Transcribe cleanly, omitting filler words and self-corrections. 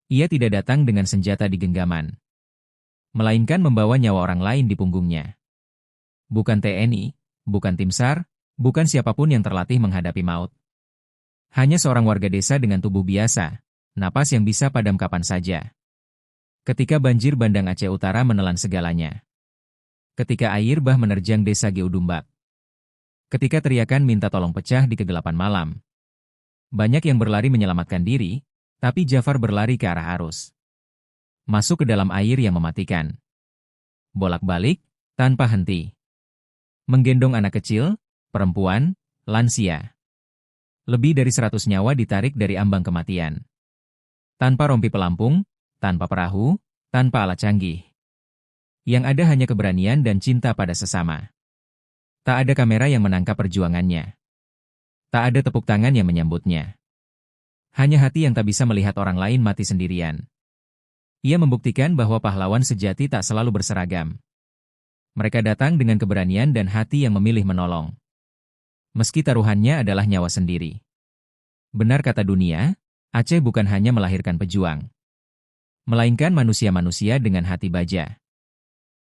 Ia tidak datang dengan senjata di genggaman, melainkan membawa nyawa orang lain di punggungnya. Bukan TNI, bukan tim SAR, bukan siapapun yang terlatih menghadapi maut. Hanya seorang warga desa dengan tubuh biasa, napas yang bisa padam kapan saja. Ketika banjir bandang Aceh Utara menelan segalanya. Ketika air bah menerjang desa Geudumbak. Ketika teriakan minta tolong pecah di kegelapan malam. Banyak yang berlari menyelamatkan diri, tapi Jafar berlari ke arah arus. Masuk ke dalam air yang mematikan. Bolak-balik, tanpa henti. Menggendong anak kecil, perempuan, lansia. Lebih dari 100 nyawa ditarik dari ambang kematian. Tanpa rompi pelampung, tanpa perahu, tanpa alat canggih. Yang ada hanya keberanian dan cinta pada sesama. Tak ada kamera yang menangkap perjuangannya. Tak ada tepuk tangan yang menyambutnya. Hanya hati yang tak bisa melihat orang lain mati sendirian. Ia membuktikan bahwa pahlawan sejati tak selalu berseragam. Mereka datang dengan keberanian dan hati yang memilih menolong. Meski taruhannya adalah nyawa sendiri. Benar kata dunia, Aceh bukan hanya melahirkan pejuang, melainkan manusia-manusia dengan hati baja.